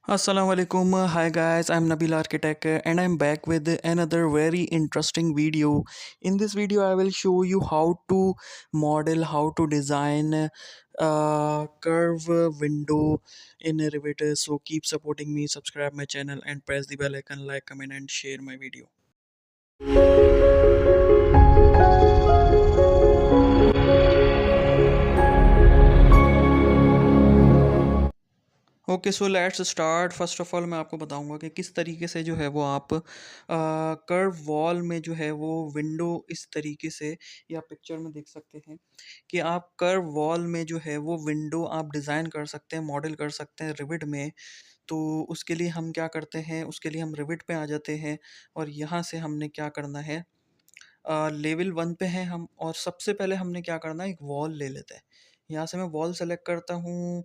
Assalamualaikum. Hi guys, I'm Nabil Architect and I'm back with another very interesting video. In this video, I will show you how to model, how to design a curve window in Revit. So keep supporting me, subscribe my channel and press the bell icon, like, comment and share my video. Okay so let's start. First of all मैं आपको बताऊंगा कि किस तरीके से जो है वो आप कर्व वॉल में जो है वो विंडो इस तरीके से या पिक्चर में देख सकते हैं कि आप कर्व वॉल में जो है वो विंडो आप डिज़ाइन कर सकते हैं, मॉडल कर सकते हैं रिविट में। तो उसके लिए हम क्या करते हैं, उसके लिए हम रिविट पे आ जाते हैं और यहाँ से हमने क्या करना है, लेवल वन पे हैं हम और सबसे पहले हमने क्या करना है, एक वॉल ले लेते हैं। यहाँ से मैं वॉल सेलेक्ट करता हूँ।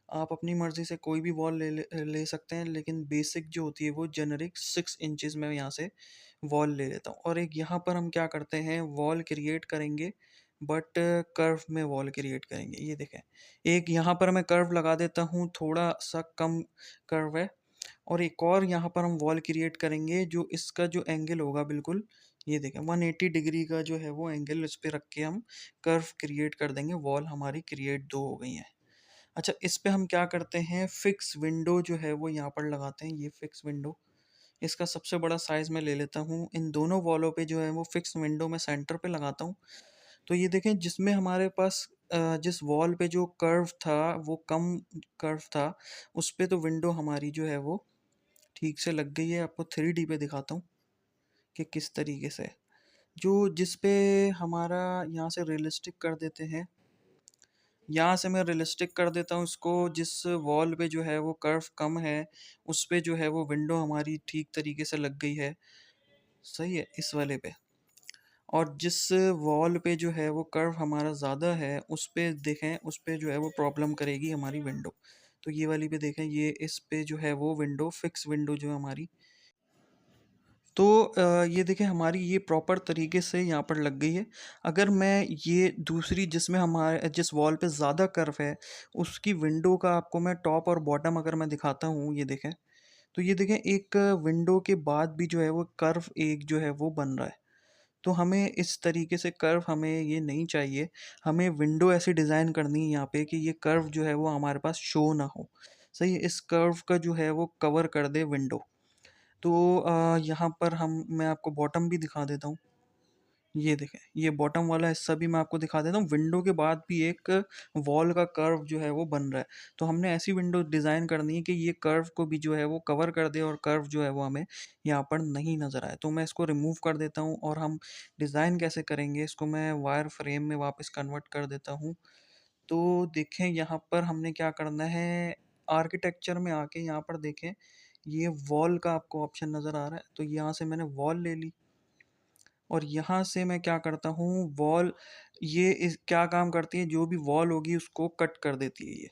आप अपनी मर्ज़ी से कोई भी वॉल ले सकते हैं, लेकिन बेसिक जो होती है वो जेनेरिक 6 इंचज़ में यहाँ से वॉल ले लेता हूँ। और एक यहाँ पर हम क्या करते हैं, वॉल क्रिएट करेंगे बट कर्व में वॉल क्रिएट करेंगे। ये देखें, एक यहाँ पर मैं कर्व लगा देता हूँ, थोड़ा सा कम कर्व है। और एक और यहाँ पर हम वॉल क्रिएट करेंगे जो इसका जो एंगल होगा बिल्कुल, ये देखें 180 डिग्री का जो है वो एंगल इस पे रख के हम कर्व क्रिएट कर देंगे। वॉल हमारी क्रिएट दो हो गई हैं। अच्छा, इस पे हम क्या करते हैं, फिक्स विंडो जो है वो यहाँ पर लगाते हैं। ये फिक्स विंडो, इसका सबसे बड़ा साइज़ मैं ले लेता हूँ। इन दोनों वॉलों पे जो है वो फिक्स विंडो मैं सेंटर पे लगाता हूँ। तो ये देखें, जिसमें हमारे पास जिस वॉल पे जो कर्व था वो कम कर्व था, उस पे तो विंडो हमारी जो है वो ठीक से लग गई है। आपको 3D पे दिखाता हूँ कि किस तरीके से, जो जिस पे हमारा यहाँ से रियलिस्टिक कर देते हैं। यहाँ से मैं रियलिस्टिक कर देता हूँ इसको। जिस वॉल पे जो है वो कर्व कम है, उस पे जो है वो विंडो हमारी ठीक तरीके से लग गई है। सही है, इस वाले पे। और जिस वॉल पे जो है वो कर्व हमारा ज़्यादा है, उस पे देखें, उस पे जो है वो प्रॉब्लम करेगी हमारी विंडो। तो ये वाली पे देखें, ये इस पे जो है वो विंडो, फिक्स विंडो जो है हमारी। तो ये देखिए, हमारी ये प्रॉपर तरीके से यहाँ पर लग गई है। अगर मैं ये दूसरी जिसमें हमारे जिस वॉल पे ज़्यादा कर्व है, उसकी विंडो का आपको मैं टॉप और बॉटम अगर मैं दिखाता हूँ, ये देखें। तो ये देखें, एक विंडो के बाद भी जो है वो कर्व एक जो है वो बन रहा है। तो हमें इस तरीके से कर्व हमें ये नहीं चाहिए। हमें विंडो ऐसी डिज़ाइन करनी है यहाँ पे कि ये कर्व जो है वो हमारे पास शो ना हो। सही है, इस कर्व का जो है वो कवर कर दे विंडो। तो यहाँ पर हम मैं आपको बॉटम भी दिखा देता हूँ। ये देखें, ये बॉटम वाला हिस्सा भी मैं आपको दिखा देता हूँ। विंडो के बाद भी एक वॉल का कर्व जो है वो बन रहा है। तो हमने ऐसी विंडो डिज़ाइन करनी है कि ये कर्व को भी जो है वो कवर कर दे और कर्व जो है वो हमें यहाँ पर नहीं नज़र आए। तो मैं इसको रिमूव कर देता हूँ और हम डिज़ाइन कैसे करेंगे, इसको मैं वायर फ्रेम में वापस कन्वर्ट कर देता हूँ। तो देखें, यहाँ पर हमने क्या करना है, आर्किटेक्चर में आके यहाँ पर देखें, ये वॉल का आपको ऑप्शन नज़र आ रहा है। तो यहाँ से मैंने वॉल ले ली और यहाँ से मैं क्या करता हूँ, वॉल, ये इस क्या काम करती है, जो भी वॉल होगी उसको कट कर देती है।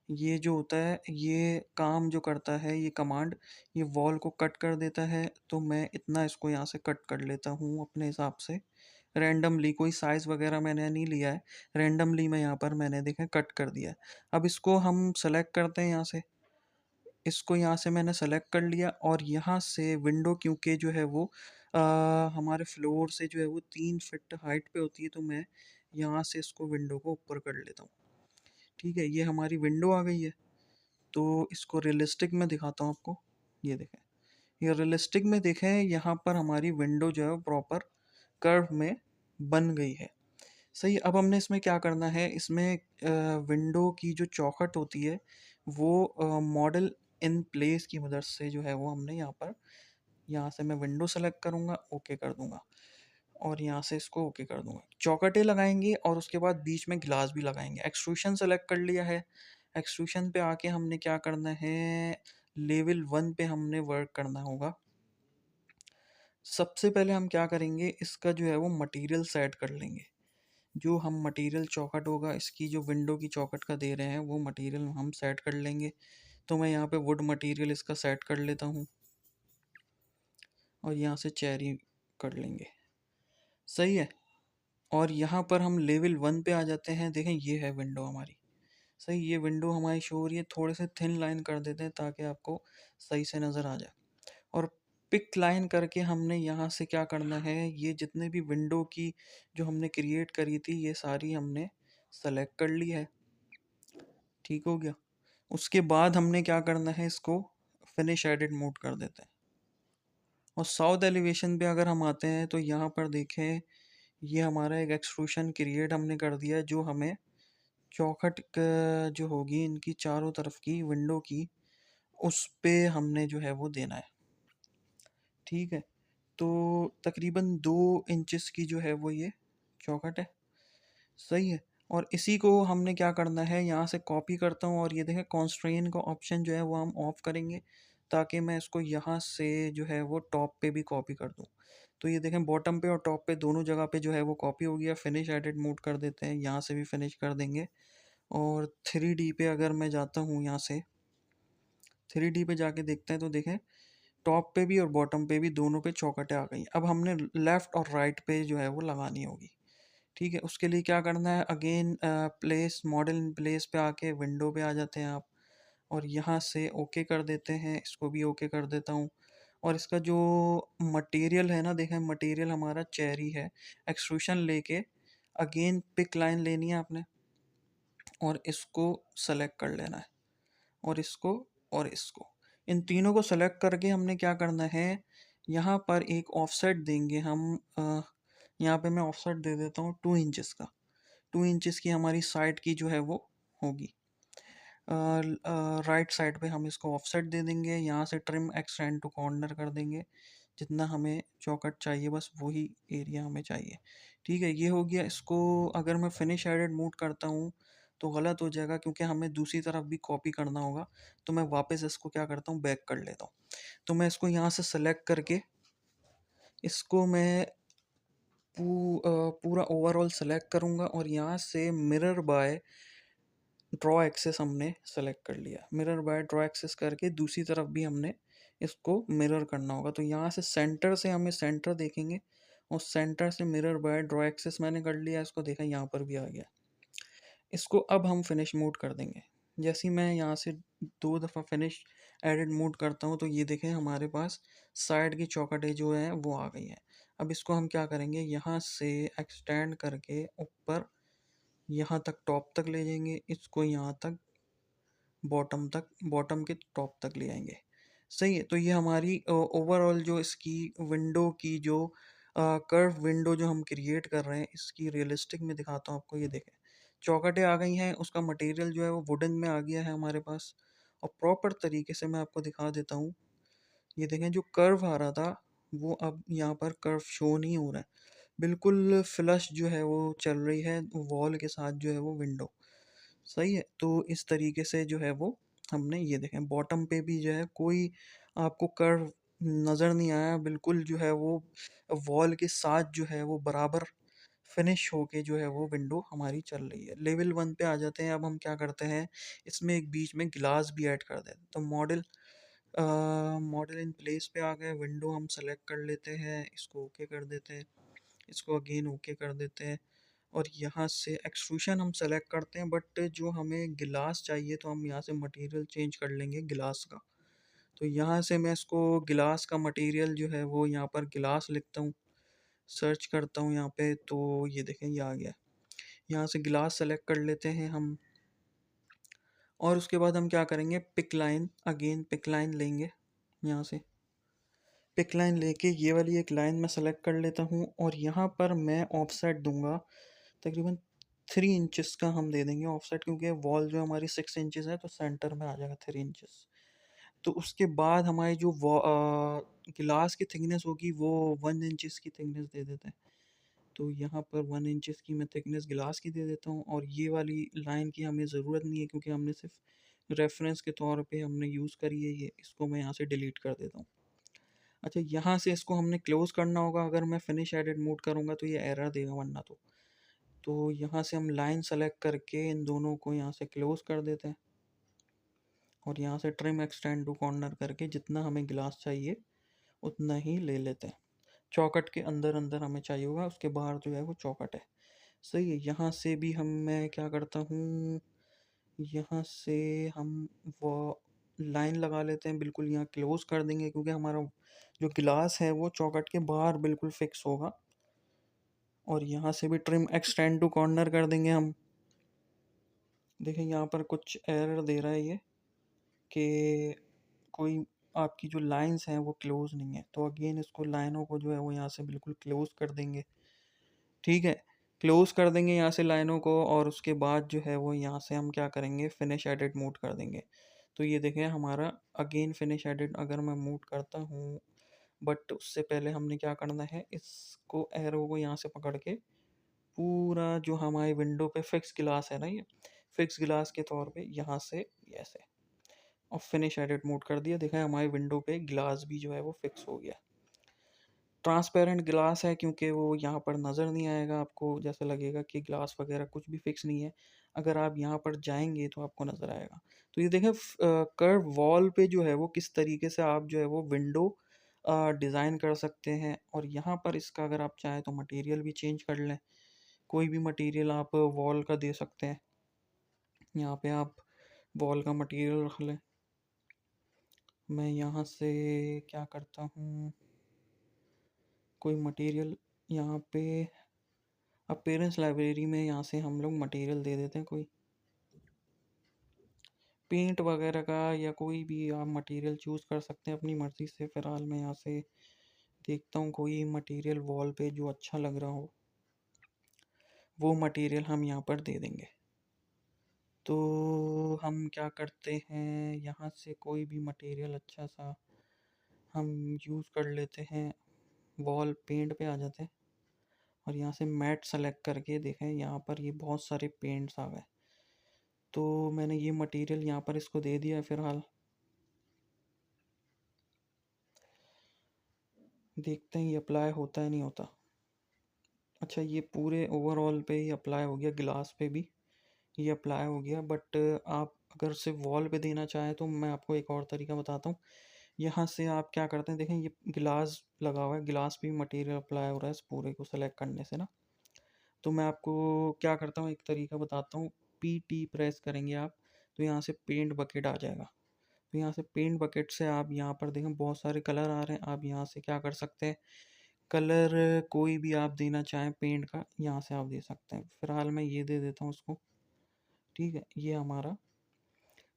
ये जो होता है, ये काम जो करता है ये कमांड, ये वॉल को कट कर देता है। तो मैं इतना इसको यहाँ से कट कर लेता हूँ अपने हिसाब से रैंडमली। कोई साइज़ वगैरह मैंने नहीं लिया है, रैंडमली मैं यहाँ पर मैंने देखा कट कर दिया है। अब इसको हम सेलेक्ट करते हैं यहाँ से। इसको यहाँ से मैंने सेलेक्ट कर लिया और यहाँ से विंडो, क्योंकि जो है वो अ, हमारे फ्लोर से जो है वो 3 फीट हाइट पे होती है, तो मैं यहाँ से इसको विंडो को ऊपर कर लेता हूँ। ठीक है, ये हमारी विंडो आ गई है। तो इसको रियलिस्टिक में दिखाता हूँ आपको। ये देखें, ये रियलिस्टिक में देखें, यहाँ पर हमारी विंडो जो है वो प्रॉपर कर्व में बन गई है। सही, अब हमने इसमें क्या करना है, इसमें विंडो की जो चौखट होती है वो मॉडल इन प्लेस की मदद से जो है वो हमने यहाँ पर, यहाँ से मैं विंडो सेलेक्ट करूँगा, ओके कर दूँगा और यहाँ से इसको ओके कर दूँगा। चौखटें लगाएंगे और उसके बाद बीच में ग्लास भी लगाएंगे। एक्सट्रूशन सेलेक्ट कर लिया है। एक्सट्रूशन पे आके हमने क्या करना है, लेवल वन पे हमने वर्क करना होगा। सबसे पहले हम क्या करेंगे, इसका जो है वो मटेरियल सेट कर लेंगे। जो हम मटेरियल चौखट होगा, इसकी जो विंडो की चौखट का दे रहे हैं वो मटेरियल हम सेट कर लेंगे। तो मैं यहाँ पे वुड मटेरियल इसका सेट कर लेता हूँ और यहाँ से चेरी कर लेंगे। सही है, और यहाँ पर हम लेवल वन पे आ जाते हैं। देखें, ये है विंडो हमारी। सही, ये विंडो हमारी शो हो रही है, थोड़े से थिन लाइन कर देते हैं ताकि आपको सही से नज़र आ जाए। और पिक लाइन करके हमने यहाँ से क्या करना है, ये जितने भी विंडो की जो हमने क्रिएट करी थी ये सारी हमने सेलेक्ट कर ली है। ठीक हो गया। उसके बाद हमने क्या करना है, इसको फिनिश एडिट मोड कर देते हैं। और साउथ एलिवेशन पे अगर हम आते हैं तो यहाँ पर देखें, ये हमारा एक एक्सट्रूशन क्रिएट हमने कर दिया है, जो हमें चौखट जो होगी इनकी चारों तरफ की विंडो की, उस पे हमने जो है वो देना है। ठीक है, तो तकरीबन 2 इंचेस की जो है वो ये चौखट है। सही है। और इसी को हमने क्या करना है, यहाँ से कॉपी करता हूँ और ये देखें कॉन्स्ट्रेन का ऑप्शन जो है वो हम ऑफ करेंगे, ताकि मैं इसको यहाँ से जो है वो टॉप पे भी कॉपी कर दूँ। तो ये देखें बॉटम पे और टॉप पे दोनों जगह पे जो है वो कॉपी हो गया। फिनिश एडिट मोड कर देते हैं, यहाँ से भी फिनिश कर देंगे। और 3D पे अगर मैं जाता हूँ, यहाँ से 3D पे जाके देखते हैं तो देखें टॉप पे भी और बॉटम पे भी दोनों पे चौखटें आ गई। अब हमने लेफ़्ट और राइट पे जो है वो लगानी होगी। ठीक है, उसके लिए क्या करना है, again place model in place पे आके विंडो पे आ जाते हैं आप, और यहाँ से ओके कर देते हैं। इसको भी ओके कर देता हूँ। और इसका जो मटेरियल है ना, देखें मटेरियल हमारा चेरी है। एक्सट्रूशन लेके अगेन पिक लाइन लेनी है आपने और इसको सेलेक्ट कर लेना है, और इसको और इसको, इन तीनों को सेलेक्ट करके हमने क्या करना है, यहाँ पर एक ऑफसेट देंगे हम। यहाँ पे मैं ऑफसेट दे देता हूँ 2 इंचेस का। 2 इंचेस की हमारी साइड की जो है वो होगी। राइट साइड पे हम इसको ऑफसेट दे देंगे, यहाँ से ट्रिम एक्सटेंड टू कॉर्नर कर देंगे। जितना हमें चौकट चाहिए बस वही एरिया हमें चाहिए। ठीक है, ये हो गया। इसको अगर मैं फिनिश एडिट मूड करता हूँ तो गलत हो जाएगा, क्योंकि हमें दूसरी तरफ भी कॉपी करना होगा। तो मैं वापस इसको क्या करता हूँ, बैक कर लेता हूँ। तो मैं इसको यहाँ से सेलेक्ट करके इसको मैं पूरा ओवरऑल सेलेक्ट करूँगा, और यहाँ से मिरर बाय ड्रॉ एक्सेस हमने सेलेक्ट कर लिया। मिरर बाय ड्रॉ एक्सेस करके दूसरी तरफ भी हमने इसको मिरर करना होगा। तो यहाँ से सेंटर से हमें सेंटर देखेंगे, और सेंटर से मिरर बाय ड्रॉ एक्सेस मैंने कर लिया। इसको देखा, यहाँ पर भी आ गया। इसको अब हम फिनिश मोड कर देंगे। जैसे ही मैं यहाँ से 2 दफ़ा फिनिश एडिट मोड करता हूँ तो ये देखें हमारे पास साइड की चौखटें जो हैं वो आ गई हैं। अब इसको हम क्या करेंगे, यहाँ से एक्सटेंड करके ऊपर यहाँ तक टॉप तक ले जाएंगे, इसको यहाँ तक बॉटम तक, बॉटम के टॉप तक ले आएंगे। सही है, तो ये हमारी ओवरऑल जो इसकी विंडो की जो कर्व विंडो जो हम क्रिएट कर रहे हैं, इसकी रियलिस्टिक में दिखाता हूँ आपको। ये देखें चौखटें आ गई हैं, उसका मटेरियल जो है वो वुडन में आ गया है हमारे पास। और प्रॉपर तरीके से मैं आपको दिखा देता हूँ। ये देखें जो कर्व आ रहा था वो अब यहाँ पर कर्व शो नहीं हो रहा है। बिल्कुल फ्लश जो है वो चल रही है वॉल के साथ जो है वो विंडो। सही है, तो इस तरीके से जो है वो हमने, ये देखें बॉटम पे भी जो है कोई आपको कर्व नज़र नहीं आया। बिल्कुल जो है वो वॉल के साथ जो है वो बराबर फिनिश होके जो है वो विंडो हमारी चल रही है। लेवल 1 पे आ जाते हैं। अब हम क्या करते हैं, इसमें एक बीच में गिलास भी ऐड कर देते हैं। तो मॉडल इन प्लेस पे आ गए, विंडो हम सेलेक्ट कर लेते हैं, इसको ओके कर देते हैं, इसको अगेन ओके कर देते हैं। और यहाँ से एक्सट्रूशन हम सेलेक्ट करते हैं, बट जो हमें गिलास चाहिए तो हम यहाँ से मटेरियल चेंज कर लेंगे गिलास का। तो यहाँ से मैं इसको गिलास का मटेरियल जो है वो यहाँ पर गिलास लिखता हूँ, सर्च करता हूँ यहाँ पे, तो ये देखें ये आ गया। यहाँ से गिलास सेलेक्ट कर लेते हैं हम। और उसके बाद हम क्या करेंगे, pick line, again pick line लेंगे। यहाँ से पिक लाइन लेके ये वाली एक लाइन मैं सेलेक्ट कर लेता हूँ, और यहाँ पर मैं ऑफसेट दूंगा तकरीबन 3 इंचेस का हम दे देंगे ऑफसेट, क्योंकि वॉल जो हमारी 6 इंचेस है तो सेंटर में आ जाएगा 3 इंचेस। तो उसके बाद हमारी जो गिलास की थिकनेस होगी वो 1 इंचेस की थिकनेस दे देते हैं। तो यहाँ पर 1 इंचेस की मैं थिकनेस गिलास की दे देता हूँ, और ये वाली लाइन की हमें ज़रूरत नहीं है, क्योंकि हमने सिर्फ रेफरेंस के तौर पे हमने यूज़ करी है ये। इसको मैं यहाँ से डिलीट कर देता हूँ। अच्छा, यहाँ से इसको हमने क्लोज़ करना होगा। अगर मैं फिनिश एडिट मोड करूँगा तो ये एरर देगा, वरना तो यहाँ से हम लाइन सेलेक्ट करके इन दोनों को यहाँ से क्लोज़ कर देते हैं, और यहाँ से ट्रिम एक्सटेंड टू कॉर्नर करके जितना हमें गिलास चाहिए उतना ही ले लेते हैं। चौकट के अंदर अंदर हमें चाहिए होगा, उसके बाहर जो है वो चौकट है। सही है, यहाँ से भी हम, मैं क्या करता हूँ, यहाँ से हम वो लाइन लगा लेते हैं, बिल्कुल यहाँ क्लोज़ कर देंगे क्योंकि हमारा जो गिलास है वो चौखट के बाहर बिल्कुल फिक्स होगा। और यहाँ से भी ट्रिम एक्सटेंड टू कॉर्नर कर देंगे हम। देखिए यहाँ पर कुछ एरर दे रहा है ये कि कोई आपकी जो लाइंस हैं वो क्लोज़ नहीं है। तो अगेन इसको लाइनों को जो है वो यहाँ से बिल्कुल क्लोज़ कर देंगे। ठीक है, क्लोज़ कर देंगे यहाँ से लाइनों को और उसके बाद जो है वो यहाँ से हम क्या करेंगे, फिनिश एडिट मोड कर देंगे। तो ये देखें हमारा अगेन फिनिश एडिट अगर मैं मोड करता हूँ, बट उससे पहले हमने क्या करना है, इसको एरो को यहाँ से पकड़ के पूरा जो हमारी विंडो पे फिक्स गिलास है ना, ये फिक्स गिलास के तौर पे यहाँ से ऐसे और फिनिश एडिट मोड कर दिया। देखा है हमारी विंडो पे ग्लास भी जो है वो फिक्स हो गया। ट्रांसपेरेंट ग्लास है क्योंकि वो यहाँ पर नज़र नहीं आएगा आपको, जैसा लगेगा कि ग्लास वगैरह कुछ भी फिक्स नहीं है। अगर आप यहाँ पर जाएंगे तो आपको नज़र आएगा। तो ये देखें कर्व वॉल पे जो है वो किस तरीके से आप जो है वो विंडो डिज़ाइन कर सकते हैं। और यहाँ पर इसका अगर आप चाहें तो मटेरियल भी चेंज कर लें, कोई भी मटेरियल आप वॉल का दे सकते हैं। यहाँ पे आप वॉल का मटेरियल रख लें। मैं यहाँ से क्या करता हूँ, कोई मटेरियल यहाँ पे अपीयरेंस लाइब्रेरी में यहाँ से हम लोग मटेरियल दे देते हैं, कोई पेंट वगैरह का या कोई भी आप मटेरियल चूज़ कर सकते हैं अपनी मर्ज़ी से। फ़िलहाल मैं यहाँ से देखता हूँ कोई मटेरियल वॉल पे जो अच्छा लग रहा हो, वो मटेरियल हम यहाँ पर दे देंगे। तो हम क्या करते हैं, यहाँ से कोई भी मटेरियल अच्छा सा हम यूज़ कर लेते हैं। वॉल पेंट पे आ जाते हैं और यहाँ से मैट सेलेक्ट करके देखें यहाँ पर ये बहुत सारे पेंट्स आ गए। तो मैंने ये मटेरियल यहाँ पर इसको दे दिया है फ़िलहाल। देखते हैं ये अप्लाई होता है नहीं होता। अच्छा ये पूरे ओवरऑल पे ही अप्लाई हो गया, ग्लास पे भी ये अप्लाई हो गया। बट आप अगर सिर्फ वॉल पे देना चाहें तो मैं आपको एक और तरीका बताता हूँ। यहाँ से आप क्या करते हैं, देखें ये गिलास लगा हुआ है, गिलास पे भी मटेरियल अप्लाई हो रहा है इस पूरे को सेलेक्ट करने से ना। तो मैं आपको क्या करता हूँ, एक तरीका बताता हूँ। पी टी प्रेस करेंगे आप तो यहाँ से पेंट बकेट आ जाएगा। तो यहाँ से पेंट बकेट से आप यहाँ पर देखें बहुत सारे कलर आ रहे हैं। आप यहाँ से क्या कर सकते हैं, कलर कोई भी आप देना चाहें पेंट का यहाँ से आप दे सकते हैं। फिलहाल मैं ये दे देता हूँ उसको। ठीक है, ये हमारा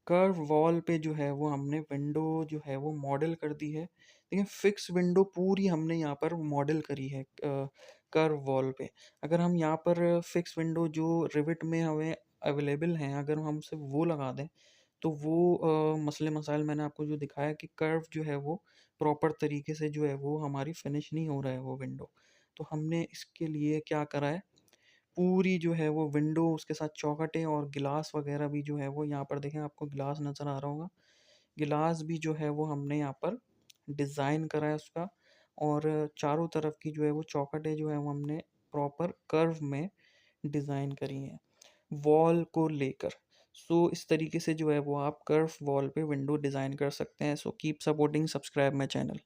कर्व वॉल पे जो है वो हमने विंडो जो है वो मॉडल कर दी है। देखिए फिक्स विंडो पूरी हमने यहाँ पर मॉडल करी है कर्व वॉल पे। अगर हम यहाँ पर फिक्स विंडो जो रिविट में हमें अवेलेबल हैं, अगर हम सिर्फ वो लगा दें तो वो मसले मसाइल मैंने आपको जो दिखाया कि कर्व जो है वो प्रॉपर तरीके से जो है वो हमारी फिनिश नहीं हो रहा है वो विंडो। तो हमने इसके लिए क्या करा है, पूरी जो है वो विंडो उसके साथ चौखटें और गिलास वगैरह भी जो है वो यहाँ पर देखें आपको गिलास नज़र आ रहा होगा। गिलास भी जो है वो हमने यहाँ पर डिज़ाइन करा है उसका। और चारों तरफ की जो है वो चौखटें जो है वो हमने प्रॉपर कर्व में डिज़ाइन करी हैं वॉल को लेकर। सो इस तरीके से जो है वो आप कर्व वॉल पे विंडो डिज़ाइन कर सकते हैं। So keep supporting, subscribe my channel.